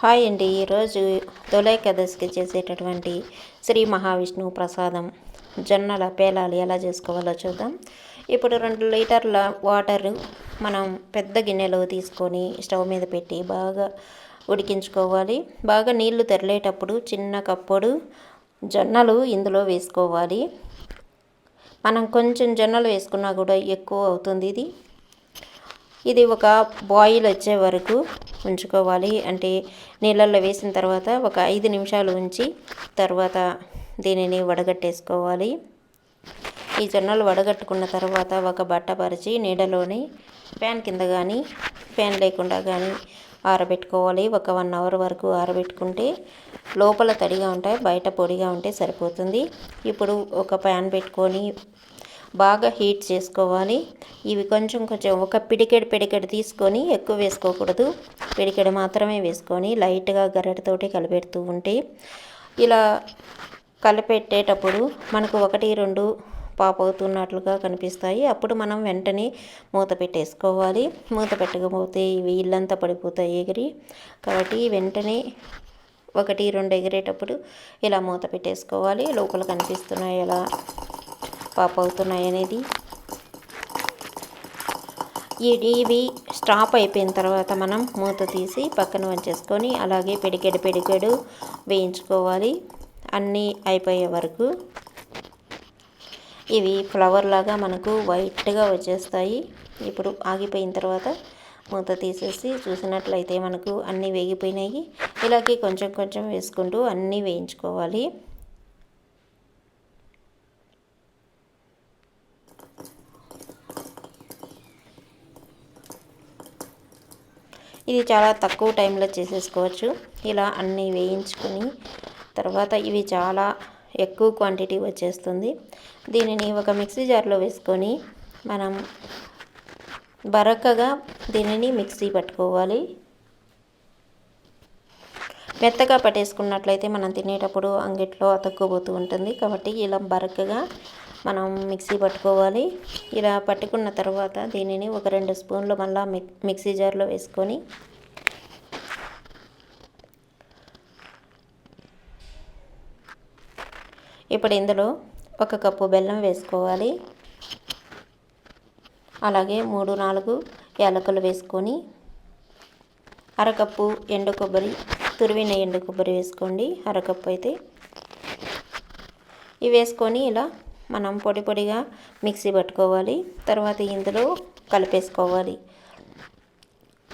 Hi అండి. ఈరోజు ఏకాదశికి చేసేటటువంటి శ్రీ మహావిష్ణువు ప్రసాదం జొన్నల పేలాలు ఎలా చేసుకోవాలో చూద్దాం. ఇప్పుడు 2 లీటర్ల వాటర్ మనం పెద్ద గిన్నెలో తీసుకొని స్టవ్ మీద పెట్టి బాగా ఉడికించుకోవాలి. బాగా నీళ్లు తెరలేటప్పుడు చిన్న కప్పుడు జొన్నలు ఇందులో వేసుకోవాలి. మనం కొంచెం జొన్నలు వేసుకున్నా కూడా ఎక్కువ అవుతుంది. ఇది ఒక బాయిల్ వచ్చే వరకు ఉంచుకోవాలి. అంటే నీళ్ళల్లో వేసిన తర్వాత ఒక 5 నిమిషాలు ఉంచి తర్వాత దీనిని వడగట్టేసుకోవాలి. ఈ జొన్నలు వడగట్టుకున్న తర్వాత ఒక బట్ట పరిచి నీడలోని ఫ్యాన్ కింద కానీ ఫ్యాన్ లేకుండా కానీ ఆరబెట్టుకోవాలి. ఒక 1 అవర్ వరకు ఆరబెట్టుకుంటే లోపల తడిగా ఉంటాయి, బయట పొడిగా ఉంటే సరిపోతుంది. ఇప్పుడు ఒక ప్యాన్ పెట్టుకొని బాగా హీట్ చేసుకోవాలి. ఇవి కొంచెం ఒక పిడికెడు తీసుకొని ఎక్కువ వేసుకోకూడదు. పిడికెడు మాత్రమే వేసుకొని లైట్గా గరిటెతోటి కలిపెడుతూ ఉంటే ఇలా కలిపెట్టేటప్పుడు మనకు 1-2 పాపవుతున్నట్లుగా కనిపిస్తాయి. అప్పుడు మనం వెంటనే మూత పెట్టేసుకోవాలి. మూత పెట్టకపోతే ఇవి ఇల్లంతా పడిపోతాయి ఎగిరి. కాబట్టి వెంటనే 1-2 ఎగిరేటప్పుడు ఇలా మూత పెట్టేసుకోవాలి. లోపల కనిపిస్తున్నాయి ఎలా పాప్ అవుతున్నాయి అనేది. ఇవి స్టాప్ అయిపోయిన తర్వాత మనం మూత తీసి పక్కన వంచేసుకొని అలాగే పిడికెడు వేయించుకోవాలి అన్నీ అయిపోయే వరకు. ఇవి ఫ్లవర్ లాగా మనకు వైట్గా వచ్చేస్తాయి. ఇప్పుడు ఆగిపోయిన తర్వాత మూత తీసేసి చూసినట్లయితే మనకు అన్నీ వేగిపోయినాయి. ఇలాగే కొంచెం వేసుకుంటూ అన్నీ వేయించుకోవాలి. ఇది చాలా తక్కువ టైంలో చేసేసుకోవచ్చు. ఇలా అన్నీ వేయించుకుని తర్వాత ఇవి చాలా ఎక్కువ క్వాంటిటీ వచ్చేస్తుంది. దీనిని ఒక మిక్సీ జార్లో వేసుకొని మనం బరకగా దీనిని మిక్సీ పట్టుకోవాలి. మెత్తగా పట్టేసుకున్నట్లయితే మనం తినేటప్పుడు అంగిట్లో అతుక్కుపోతూ ఉంటుంది. కాబట్టి ఇలా బరకగా మనం మిక్సీ పట్టుకోవాలి. ఇలా పట్టుకున్న తర్వాత దీనిని ఒక 2 స్పూన్లు మళ్ళీ మిక్సీ జార్లో వేసుకొని ఇప్పుడు ఇందులో 1 కప్పు బెల్లం వేసుకోవాలి. అలాగే 3-4 యాలకులు వేసుకొని అరకప్పు ఎండు కొబ్బరి, తురిమిన ఎండు కొబ్బరి వేసుకోండి. అరకప్పు అయితే ఇవి వేసుకొని ఇలా మనం పొడిగా మిక్సీ పట్టుకోవాలి. తర్వాత ఇందులో కలిపేసుకోవాలి.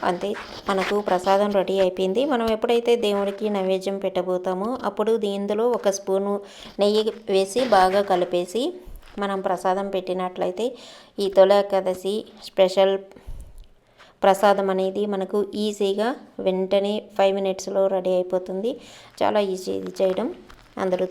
అంతే, మనకు ప్రసాదం రెడీ అయిపోయింది. మనం ఎప్పుడైతే దేవుడికి నైవేద్యం పెట్టబోతామో అప్పుడు ఇందులో 1 స్పూను నెయ్యి వేసి బాగా కలిపేసి మనం ప్రసాదం పెట్టినట్లయితే ఈ ఏకాదశి స్పెషల్ ప్రసాదం అనేది మనకు ఈజీగా వెంటనే 5 మినిట్స్లో రెడీ అయిపోతుంది. చాలా ఈజీ ఇది చేయడం. అందరూ